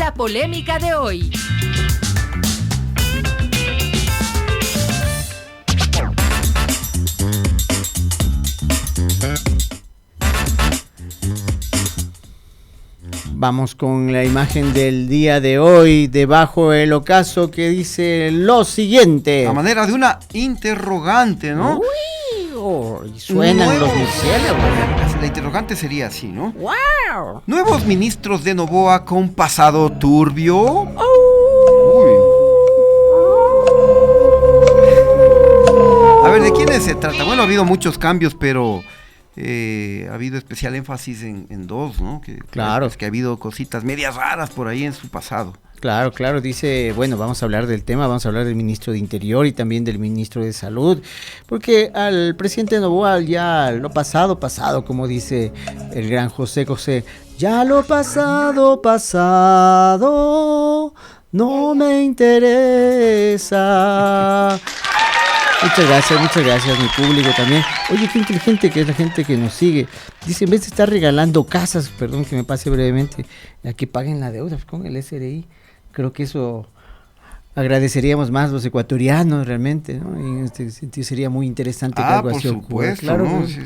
la polémica de hoy. Vamos con la imagen del día de hoy, debajo del ocaso, que dice lo siguiente. A manera de una interrogante, ¿no? Uy, oh, y suenan los murciélagos. La interrogante sería así, ¿no? ¡Wow! ¿Nuevos ministros de Noboa con pasado turbio? Uy. A ver, ¿de quiénes se trata? Bueno, ha habido muchos cambios, pero ha habido especial énfasis en dos, ¿no? Claro. Es que ha habido cositas medias raras por ahí en su pasado. Claro, dice, bueno, vamos a hablar del tema, vamos a hablar del ministro de Interior y también del ministro de Salud, porque al presidente Noboa ya lo pasado, como dice el gran José, ya lo pasado, no me interesa. Muchas gracias, mi público también. Oye, qué inteligente que es la gente que nos sigue. Dice, en vez de estar regalando casas, perdón que me pase brevemente, a que paguen la deuda con el SRI. Creo que eso agradeceríamos más los ecuatorianos realmente, ¿no? Y en este sentido sería muy interesante que algo así ocurra. Por supuesto, claro, ¿no? Es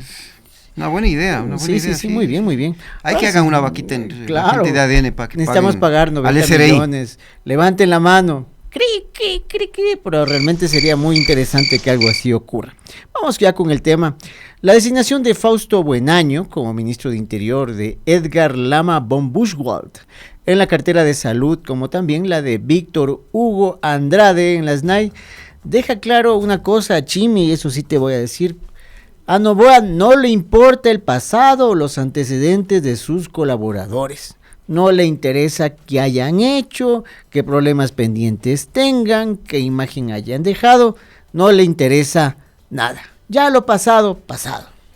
una buena idea. Sí, muy bien. Hay que hagan una vaquita en la gente de ADN para que necesitamos pagar 90 millones. Levanten la mano. Pero realmente sería muy interesante que algo así ocurra. Vamos ya con el tema. La designación de Fausto Buenaño como ministro de Interior de Edgar Lama von Buchwald en la cartera de Salud, como también la de Víctor Hugo Andrade en la SNAI, deja claro una cosa, Chimi, y eso sí te voy a decir. A Noboa no le importa el pasado o los antecedentes de sus colaboradores. No le interesa qué hayan hecho, qué problemas pendientes tengan, qué imagen hayan dejado. No le interesa nada. Ya lo pasado.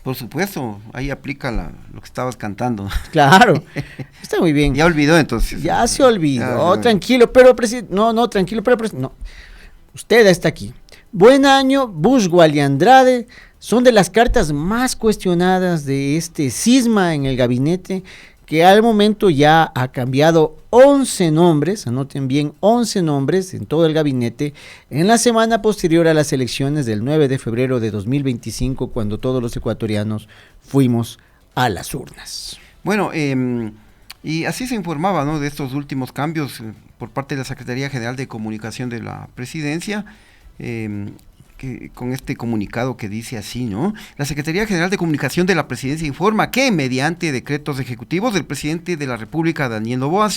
Por supuesto, ahí aplica lo que estabas cantando. Claro, está muy bien. Ya olvidó entonces. Ya se olvidó, tranquilo, pero presidente. No, tranquilo, pero no. Usted está aquí. Buenaño, Buchwald y Andrade son de las cartas más cuestionadas de este cisma en el gabinete, que al momento ya ha cambiado 11 nombres, anoten bien, 11 nombres en todo el gabinete, en la semana posterior a las elecciones del 9 de febrero de 2025, cuando todos los ecuatorianos fuimos a las urnas. Bueno, y así se informaba, ¿no?, de estos últimos cambios por parte de la Secretaría General de Comunicación de la Presidencia, con este comunicado que dice así, ¿no? La Secretaría General de Comunicación de la Presidencia informa que, mediante decretos ejecutivos del presidente de la República, Daniel Noboa,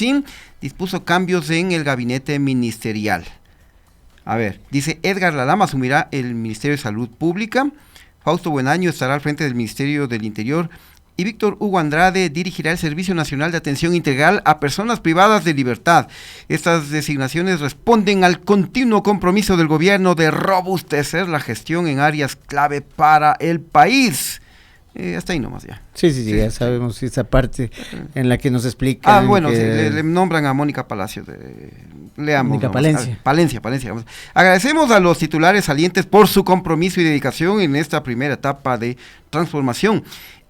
dispuso cambios en el gabinete ministerial. A ver, dice, Edgar Lama asumirá el Ministerio de Salud Pública, Fausto Buenaño estará al frente del Ministerio del Interior, y Víctor Hugo Andrade dirigirá el Servicio Nacional de Atención Integral a Personas Privadas de Libertad. Estas designaciones responden al continuo compromiso del gobierno de robustecer la gestión en áreas clave para el país. Hasta ahí nomás ya. Sí, ya sabemos esa parte en la que nos explican. Le nombran a Mónica Palacio. Leamos. Mónica Palencia. Palencia. Agradecemos a los titulares salientes por su compromiso y dedicación en esta primera etapa de transformación.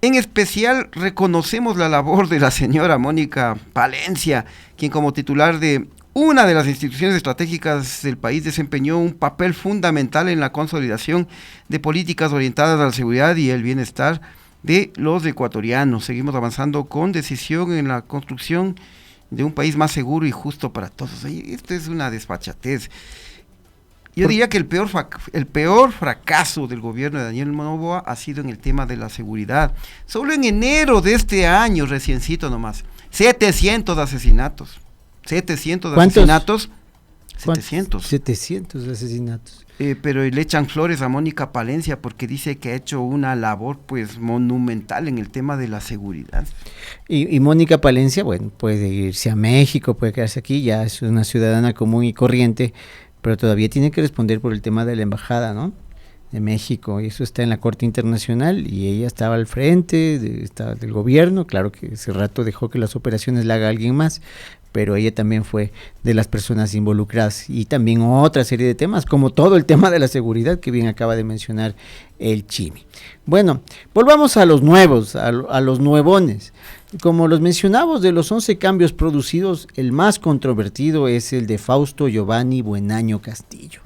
En especial reconocemos la labor de la señora Mónica Palencia, quien como titular de una de las instituciones estratégicas del país desempeñó un papel fundamental en la consolidación de políticas orientadas a la seguridad y el bienestar de los ecuatorianos. Seguimos avanzando con decisión en la construcción de un país más seguro y justo para todos. Esto es una desfachatez. Yo diría que el peor fracaso del gobierno de Daniel Noboa ha sido en el tema de la seguridad. Solo en enero de este año, reciencito nomás, 700 asesinatos. 700 ¿Cuántos? Asesinatos. 700 asesinatos. Pero le echan flores a Mónica Palencia porque dice que ha hecho una labor pues monumental en el tema de la seguridad. Y Mónica Palencia, bueno, puede irse a México, puede quedarse aquí, ya es una ciudadana común y corriente, pero todavía tiene que responder por el tema de la embajada, ¿no?, de México, y eso está en la Corte Internacional, y ella estaba al frente del gobierno. Claro que ese rato dejó que las operaciones la haga alguien más, pero ella también fue de las personas involucradas, y también otra serie de temas, como todo el tema de la seguridad que bien acaba de mencionar el Chimi. Bueno, volvamos a los nuevos, a los nuevones. Como los mencionamos, de los 11 cambios producidos, el más controvertido es el de Fausto Giovanni Buenaño Castillo.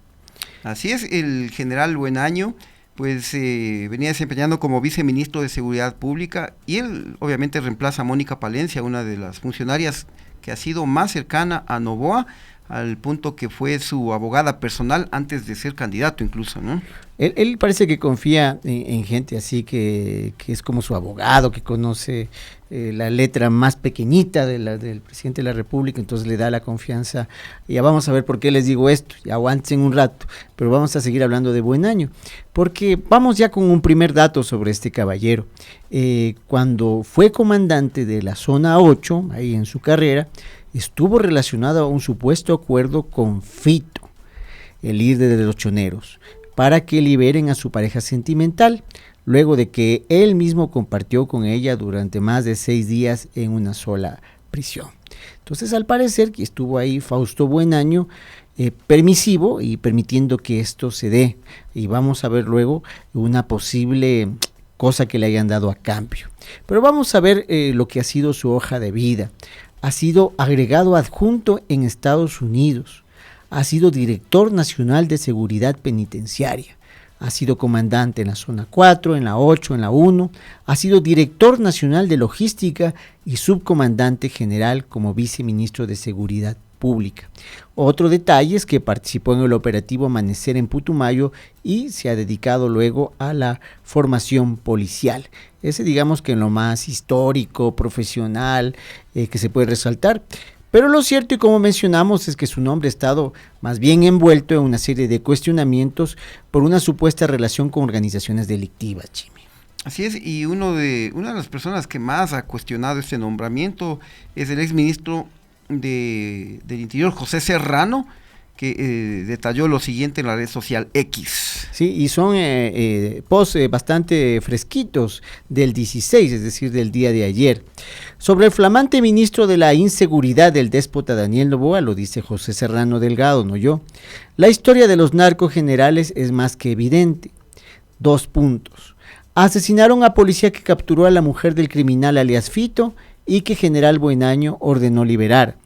Así es, el general Buenaño pues venía desempeñando como viceministro de Seguridad Pública y él obviamente reemplaza a Mónica Palencia, una de las funcionarias que ha sido más cercana a Noboa, al punto que fue su abogada personal antes de ser candidato incluso, ¿no? Él parece que confía en gente así que es como su abogado, que conoce la letra más pequeñita del presidente de la República, entonces le da la confianza. Ya vamos a ver por qué les digo esto, ya aguanten un rato, pero vamos a seguir hablando de Buenaño, porque vamos ya con un primer dato sobre este caballero. Cuando fue comandante de la zona 8, ahí en su carrera, estuvo relacionado a un supuesto acuerdo con Fito, el líder de los choneros, para que liberen a su pareja sentimental, luego de que él mismo compartió con ella durante más de 6 días en una sola prisión. Entonces, al parecer, que estuvo ahí Fausto Buenaño, permisivo y permitiendo que esto se dé. Y vamos a ver luego una posible cosa que le hayan dado a cambio. Pero vamos a ver lo que ha sido su hoja de vida. Ha sido agregado adjunto en Estados Unidos. Ha sido director nacional de seguridad penitenciaria. Ha sido comandante en la zona 4, en la 8, en la 1. Ha sido director nacional de logística y subcomandante general como viceministro de seguridad pública. Otro detalle es que participó en el operativo Amanecer en Putumayo y se ha dedicado luego a la formación policial. Ese digamos que en lo más histórico, profesional, que se puede resaltar. Pero lo cierto, y como mencionamos, es que su nombre ha estado más bien envuelto en una serie de cuestionamientos por una supuesta relación con organizaciones delictivas, Jimmy. Así es, y una de las personas que más ha cuestionado este nombramiento es el exministro del Interior, José Serrano, que detalló lo siguiente en la red social X. Sí, y son posts bastante fresquitos del 16, es decir, del día de ayer. Sobre el flamante ministro de la inseguridad del déspota Daniel Noboa, lo dice José Serrano Delgado, no yo. La historia de los narcogenerales es más que evidente. 2 puntos. Asesinaron a policía que capturó a la mujer del criminal alias Fito y que general Buenaño ordenó liberar.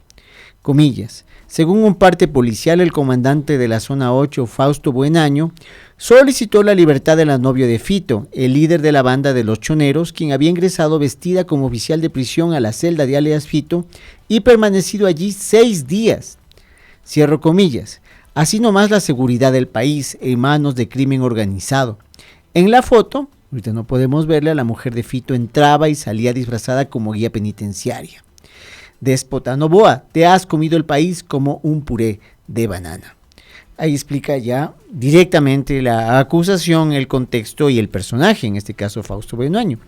Comillas. Según un parte policial, el comandante de la zona 8, Fausto Buenaño, solicitó la libertad de la novia de Fito, el líder de la banda de los choneros, quien había ingresado vestida como oficial de prisión a la celda de alias Fito y permanecido allí 6 días. Cierro comillas. Así nomás la seguridad del país en manos de crimen organizado. En la foto, ahorita no podemos verle, a la mujer de Fito entraba y salía disfrazada como guía penitenciaria. Déspota Noboa, te has comido el país como un puré de banana. Ahí explica ya directamente la acusación, el contexto y el personaje, en este caso Fausto Buenaño.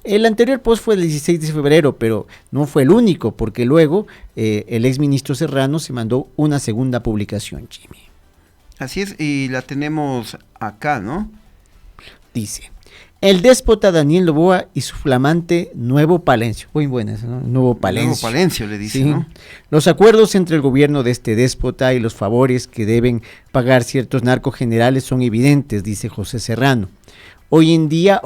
El anterior post fue el 16 de febrero, pero no fue el único, porque luego el exministro Serrano se mandó una segunda publicación, Jimmy. Así es, y la tenemos acá, ¿no? Dice: el déspota Daniel Noboa y su flamante Nuevo Palencio. Muy buenas, ¿no? Nuevo Palencio. Nuevo Palencio le dice, sí, ¿no? Los acuerdos entre el gobierno de este déspota y los favores que deben pagar ciertos narcogenerales son evidentes, dice José Serrano. Hoy en día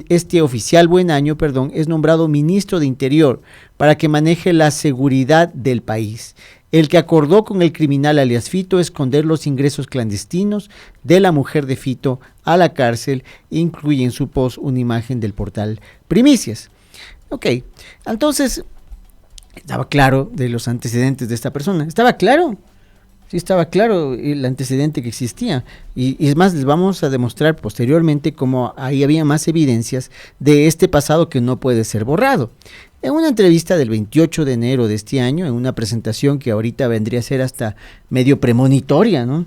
este oficial Buenaño, es nombrado ministro de Interior para que maneje la seguridad del país. El que acordó con el criminal alias Fito esconder los ingresos clandestinos de la mujer de Fito a la cárcel, incluye en su post una imagen del portal Primicias. Ok, entonces, estaba claro de los antecedentes de esta persona. ¿Estaba claro? Sí, estaba claro el antecedente que existía. Y es más, les vamos a demostrar posteriormente cómo ahí había más evidencias de este pasado que no puede ser borrado. En una entrevista del 28 de enero de este año, en una presentación que ahorita vendría a ser hasta medio premonitoria, ¿no?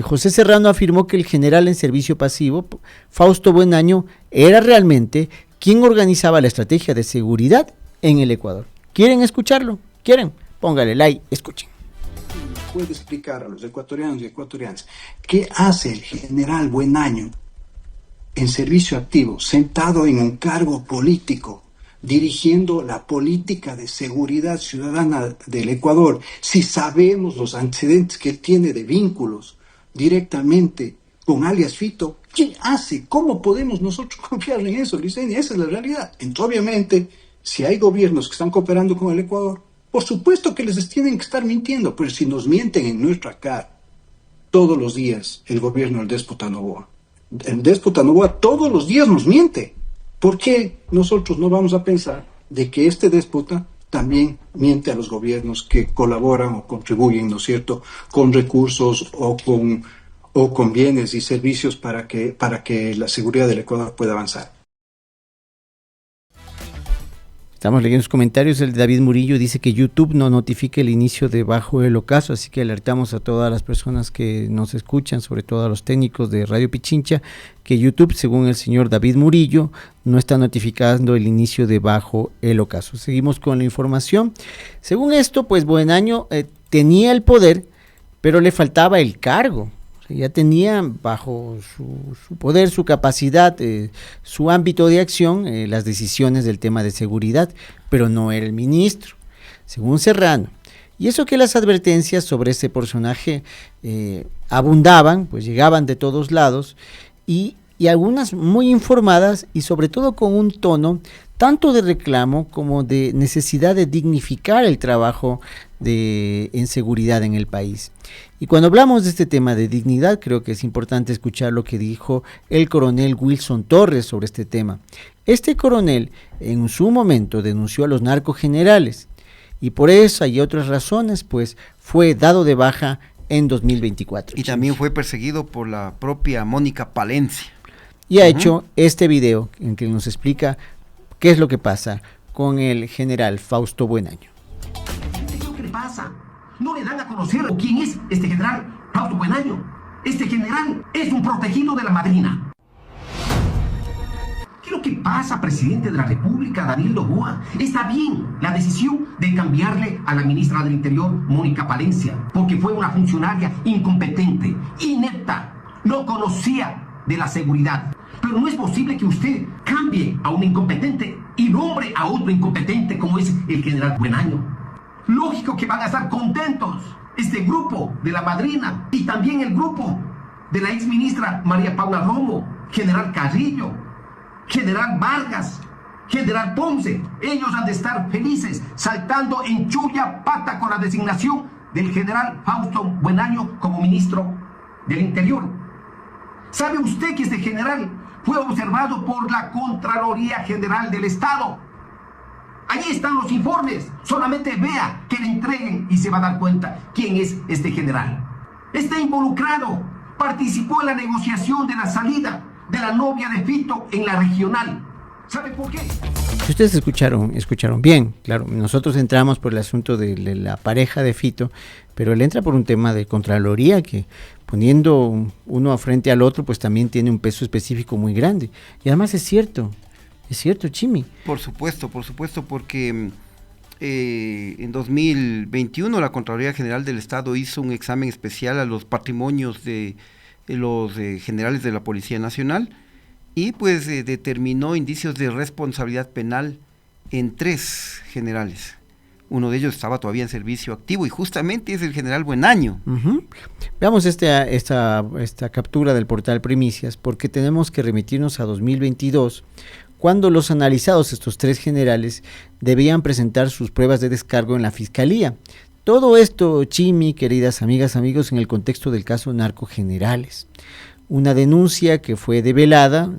José Serrano afirmó que el general en servicio pasivo, Fausto Buenaño, era realmente quien organizaba la estrategia de seguridad en el Ecuador. ¿Quieren escucharlo? ¿Quieren? Póngale like, escuchen. Puede explicar a los ecuatorianos y ecuatorianas qué hace el general Buenaño en servicio activo, sentado en un cargo político, dirigiendo la política de seguridad ciudadana del Ecuador, si sabemos los antecedentes que él tiene de vínculos directamente con alias Fito. ¿Qué hace? ¿Cómo podemos nosotros confiar en eso, Licenia? Esa es la realidad. Entonces, obviamente, si hay gobiernos que están cooperando con el Ecuador, por supuesto que les tienen que estar mintiendo, pero si nos mienten en nuestra cara todos los días el gobierno del déspota Noboa. El déspota Noboa todos los días nos miente. ¿Por qué nosotros no vamos a pensar de que este déspota también miente a los gobiernos que colaboran o contribuyen, ¿no es cierto?, con recursos o con bienes y servicios para que la seguridad del Ecuador pueda avanzar? Estamos leyendo sus comentarios. El de David Murillo dice que YouTube no notifica el inicio de Bajo el Ocaso, así que alertamos a todas las personas que nos escuchan, sobre todo a los técnicos de Radio Pichincha, que YouTube, según el señor David Murillo, no está notificando el inicio de Bajo el Ocaso. Seguimos con la información. Según esto, pues Buenaño tenía el poder, pero le faltaba el cargo. Ya tenía bajo su poder, su capacidad, su ámbito de acción, las decisiones del tema de seguridad, pero no era el ministro, según Serrano. Y eso que las advertencias sobre ese personaje abundaban, pues llegaban de todos lados, y algunas muy informadas y sobre todo con un tono tanto de reclamo como de necesidad de dignificar el trabajo en seguridad en el país. Y cuando hablamos de este tema de dignidad, creo que es importante escuchar lo que dijo el coronel Wilson Torres sobre este tema. Este coronel en su momento denunció a los narcogenerales y por eso y otras razones pues fue dado de baja en 2024. Y también fue perseguido por la propia Mónica Palencia. Y ha hecho este video en que nos explica qué es lo que pasa con el general Fausto Buenaño. ¿Qué le pasa? No le dan a conocer quién es este general Fausto Buenaño. Este general es un protegido de la madrina. ¿Qué es lo que pasa, presidente de la República, Daniel Noboa? Está bien la decisión de cambiarle a la ministra del Interior, Mónica Palencia, porque fue una funcionaria incompetente, inepta, no conocía de la seguridad. Pero no es posible que usted cambie a un incompetente y nombre a otro incompetente como es el general Buenaño. Lógico que van a estar contentos este grupo de la madrina y también el grupo de la exministra María Paula Romo, general Carrillo, general Vargas, general Ponce. Ellos han de estar felices, saltando en chulla pata con la designación del general Fausto Buenaño como ministro del Interior. ¿Sabe usted que este general fue observado por la Contraloría General del Estado? Allí están los informes. Solamente vea, que le entreguen y se va a dar cuenta quién es este general. Está involucrado. Participó en la negociación de la salida de la novia de Fito en la regional. ¿Sabe por qué? Si ustedes escucharon bien, claro, nosotros entramos por el asunto de la pareja de Fito, pero él entra por un tema de Contraloría que poniendo uno frente al otro, pues también tiene un peso específico muy grande. Y además es cierto, Chimi. Por supuesto, porque en 2021 la Contraloría General del Estado hizo un examen especial a los patrimonios de los generales de la Policía Nacional y pues determinó indicios de responsabilidad penal en 3 generales. Uno de ellos estaba todavía en servicio activo y justamente es el general Buenaño. Uh-huh. Veamos esta captura del portal Primicias, porque tenemos que remitirnos a 2022, cuando los analizados, estos 3 generales, debían presentar sus pruebas de descargo en la Fiscalía. Todo esto, Chimi, queridas amigas, amigos, en el contexto del caso Narcogenerales. Una denuncia que fue develada,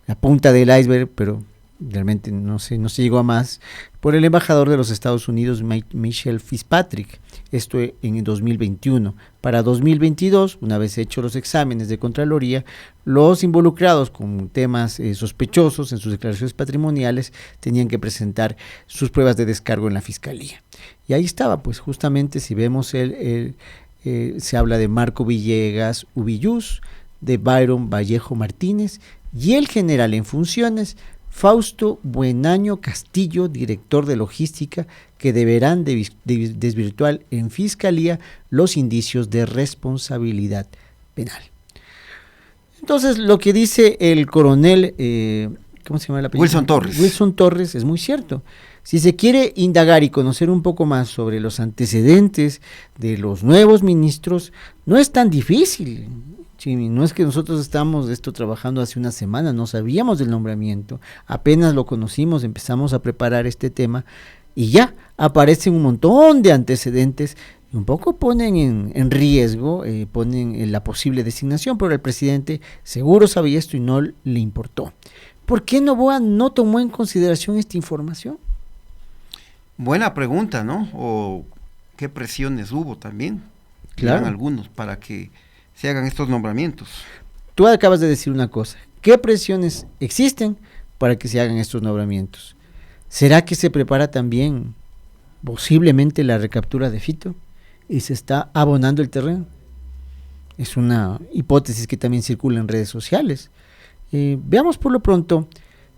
la punta del iceberg, pero realmente no se llegó a más, por el embajador de los Estados Unidos, Michelle Fitzpatrick, esto en 2021. Para 2022, una vez hechos los exámenes de Contraloría, los involucrados con temas sospechosos en sus declaraciones patrimoniales tenían que presentar sus pruebas de descargo en la Fiscalía. Y ahí estaba, pues justamente, si vemos se habla de Marco Villegas Ubillús, de Byron Vallejo Martínez y el general en funciones Fausto Buenaño Castillo, director de logística, que deberán desvirtuar en Fiscalía los indicios de responsabilidad penal. Entonces, lo que dice el coronel, ¿cómo se llama el apellido? Wilson Torres es muy cierto. Si se quiere indagar y conocer un poco más sobre los antecedentes de los nuevos ministros, no es tan difícil. Chimi, no es que nosotros estamos trabajando hace una semana, no sabíamos del nombramiento, apenas lo conocimos, empezamos a preparar este tema y ya aparecen un montón de antecedentes y un poco ponen en riesgo, ponen en la posible designación, pero el presidente seguro sabía esto y no le importó. ¿Por qué Noboa no tomó en consideración esta información? Buena pregunta, ¿no? O qué presiones hubo también, claro, algunos, para que se hagan estos nombramientos. Tú acabas de decir una cosa, ¿qué presiones existen para que se hagan estos nombramientos? ¿Será que se prepara también posiblemente la recaptura de Fito y se está abonando el terreno? Es una hipótesis que también circula en redes sociales. Veamos por lo pronto,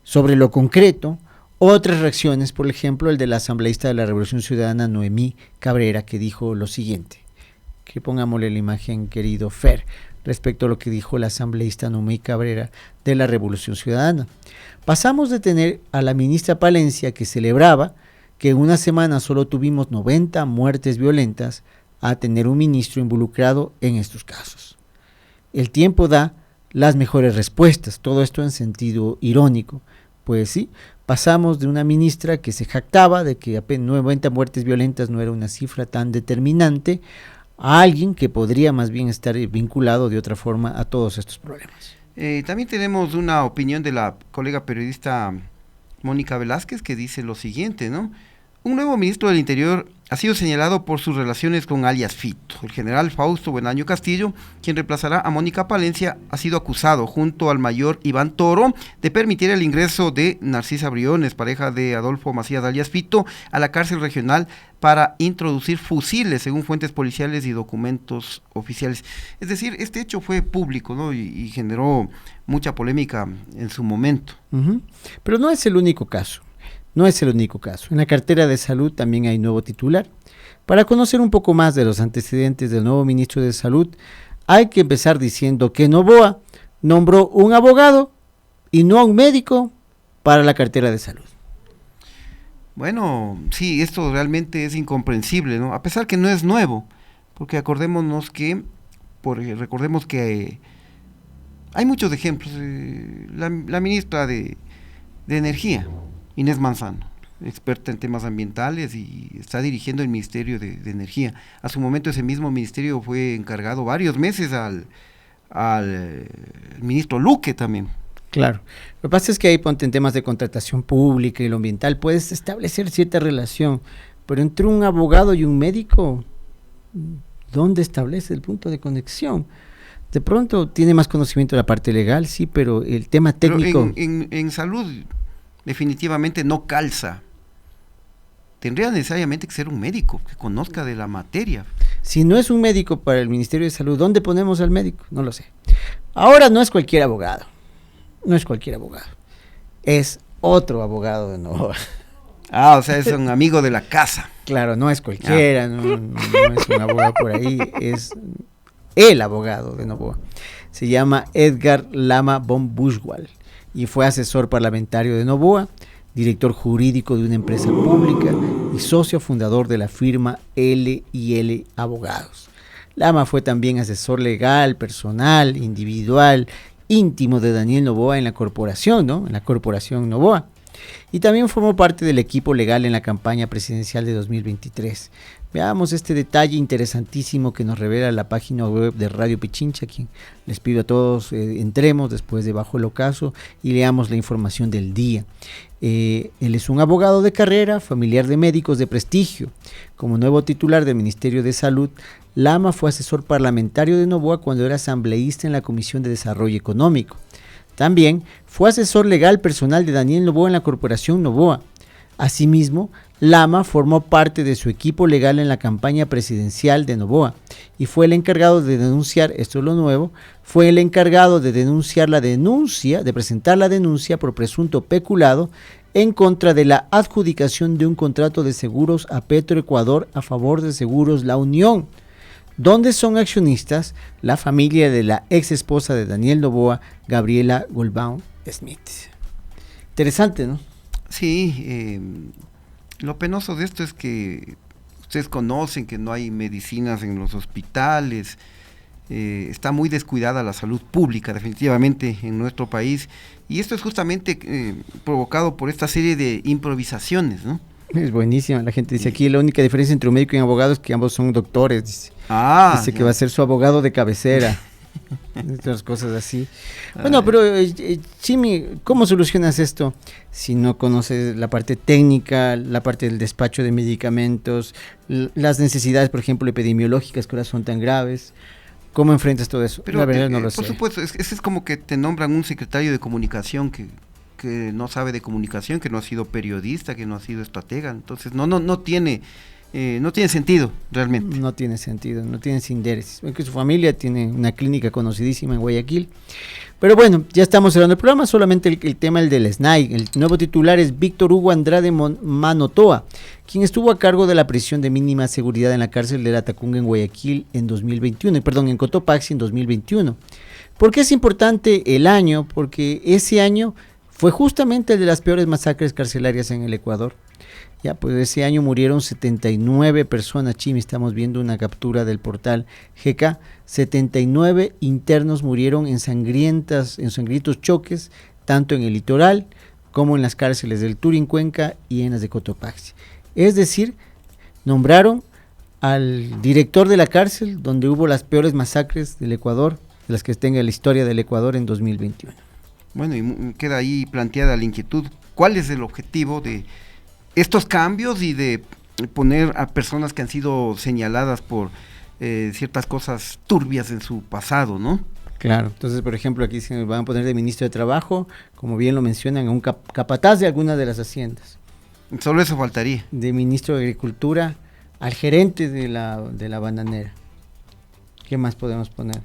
sobre lo concreto, otras reacciones, por ejemplo, el de la asambleísta de la Revolución Ciudadana, Noemí Cabrera, que dijo lo siguiente. Que pongámosle la imagen, querido Fer, respecto a lo que dijo la asambleísta Noemí Cabrera de la Revolución Ciudadana. Pasamos de tener a la ministra Palencia, que celebraba que en una semana solo tuvimos 90 muertes violentas, a tener un ministro involucrado en estos casos. El tiempo da las mejores respuestas, todo esto en sentido irónico. Pues sí, pasamos de una ministra que se jactaba de que apenas 90 muertes violentas no era una cifra tan determinante, a alguien que podría más bien estar vinculado de otra forma a todos estos problemas. También tenemos una opinión de la colega periodista Mónica Velázquez, que dice lo siguiente, ¿no? Un nuevo ministro del Interior ha sido señalado por sus relaciones con alias Fito. El general Fausto Buenaño Castillo, quien reemplazará a Mónica Palencia, ha sido acusado, junto al mayor Iván Toro, de permitir el ingreso de Narcisa Briones, pareja de Adolfo Macías alias Fito, a la cárcel regional para introducir fusiles, según fuentes policiales y documentos oficiales. Es decir, este hecho fue público, ¿no? y generó mucha polémica en su momento. Pero no es el único caso. No es el único caso. En la cartera de salud también hay nuevo titular. Para conocer un poco más de los antecedentes del nuevo ministro de Salud, hay que empezar diciendo que Noboa nombró un abogado y no a un médico para la cartera de salud. Bueno, sí, esto realmente es incomprensible, ¿no? A pesar que no es nuevo, porque recordemos que hay muchos ejemplos. La ministra de Energía, Inés Manzano, experta en temas ambientales y está dirigiendo el Ministerio de Energía. A su momento ese mismo ministerio fue encargado varios meses al ministro Luque también. Claro, lo que pasa es que ahí ponte en temas de contratación pública y lo ambiental, puedes establecer cierta relación, pero entre un abogado y un médico, ¿dónde establece el punto de conexión? De pronto tiene más conocimiento de la parte legal, sí, pero el tema técnico... Pero en salud definitivamente no calza. Tendría necesariamente que ser un médico que conozca de la materia. Si no es un médico para el Ministerio de Salud, ¿dónde ponemos al médico? No lo sé. Ahora no es cualquier abogado. No es cualquier abogado. Es otro abogado de Noboa. O sea, es un amigo de la casa. Claro, no es cualquiera, no es un abogado por ahí, es el abogado de Noboa. Se llama Edgar Lama von Buchwald y fue asesor parlamentario de Noboa, director jurídico de una empresa pública y socio fundador de la firma L&L Abogados. Lama fue también asesor legal, personal, individual, íntimo de Daniel Noboa en la corporación, ¿no? En la corporación Noboa. Y también formó parte del equipo legal en la campaña presidencial de 2023. Veamos este detalle interesantísimo que nos revela la página web de Radio Pichincha, quien les pido a todos entremos después de Bajo el Ocaso y leamos la información del día. Él es un abogado de carrera, familiar de médicos de prestigio. Como nuevo titular del Ministerio de Salud, Lama fue asesor parlamentario de Noboa cuando era asambleísta en la Comisión de Desarrollo Económico. También fue asesor legal personal de Daniel Noboa en la Corporación Noboa. Asimismo, Lama formó parte de su equipo legal en la campaña presidencial de Noboa y fue el encargado de denunciar, esto es lo nuevo, fue el encargado de presentar la denuncia por presunto peculado en contra de la adjudicación de un contrato de seguros a Petroecuador a favor de Seguros La Unión, donde son accionistas la familia de la ex esposa de Daniel Noboa, Gabriela Goldbaum Smith. Interesante, ¿no? Sí, lo penoso de esto es que ustedes conocen que no hay medicinas en los hospitales, está muy descuidada la salud pública definitivamente en nuestro país, y esto es justamente provocado por esta serie de improvisaciones, ¿no? Es buenísima, la gente dice aquí la única diferencia entre un médico y un abogado es que ambos son doctores, dice. Dice que va a ser su abogado de cabecera. Otras cosas así. Bueno, pero Chimi, ¿cómo solucionas esto si no conoces la parte técnica, la parte del despacho de medicamentos, las necesidades, por ejemplo, epidemiológicas que ahora son tan graves? ¿Cómo enfrentas todo eso? Pero, la verdad no lo por sé. supuesto, es como que te nombran un secretario de comunicación que no sabe de comunicación, que no ha sido periodista, que no ha sido estratega, entonces no tiene sentido realmente. No tiene sentido, no tiene síntesis. Que su familia tiene una clínica conocidísima en Guayaquil. Pero bueno, ya estamos cerrando el programa, solamente el tema del SNAI. El nuevo titular es Víctor Hugo Andrade Manotoa, quien estuvo a cargo de la prisión de mínima seguridad en la cárcel de La Tacunga en Guayaquil en en Cotopaxi en 2021. ¿Por qué es importante el año? Porque ese año fue justamente el de las peores masacres carcelarias en el Ecuador. Ya, pues ese año murieron 79 personas, Chimi, estamos viendo una captura del portal GK, 79 internos murieron en sangrientos choques, tanto en el litoral como en las cárceles del Turín, Cuenca y en las de Cotopaxi. Es decir, nombraron al director de la cárcel donde hubo las peores masacres del Ecuador, de las que tenga la historia del Ecuador en 2021. Bueno, y queda ahí planteada la inquietud, ¿cuál es el objetivo de estos cambios y de poner a personas que han sido señaladas por ciertas cosas turbias en su pasado, ¿no? Claro, entonces por ejemplo aquí se van a poner de ministro de Trabajo, como bien lo mencionan, a un capataz de alguna de las haciendas. Solo eso faltaría. De ministro de Agricultura al gerente de la bananera. ¿Qué más podemos poner?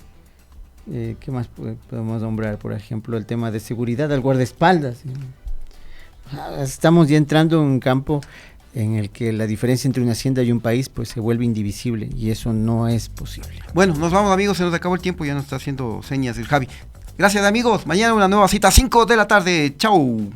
¿Qué más podemos nombrar? Por ejemplo, el tema de seguridad al guardaespaldas. Estamos ya entrando en un campo en el que la diferencia entre una hacienda y un país pues se vuelve indivisible y eso no es posible. Bueno, nos vamos amigos, se nos acabó el tiempo, ya nos está haciendo señas el Javi. Gracias amigos, mañana una nueva cita, 5 de la tarde, chau.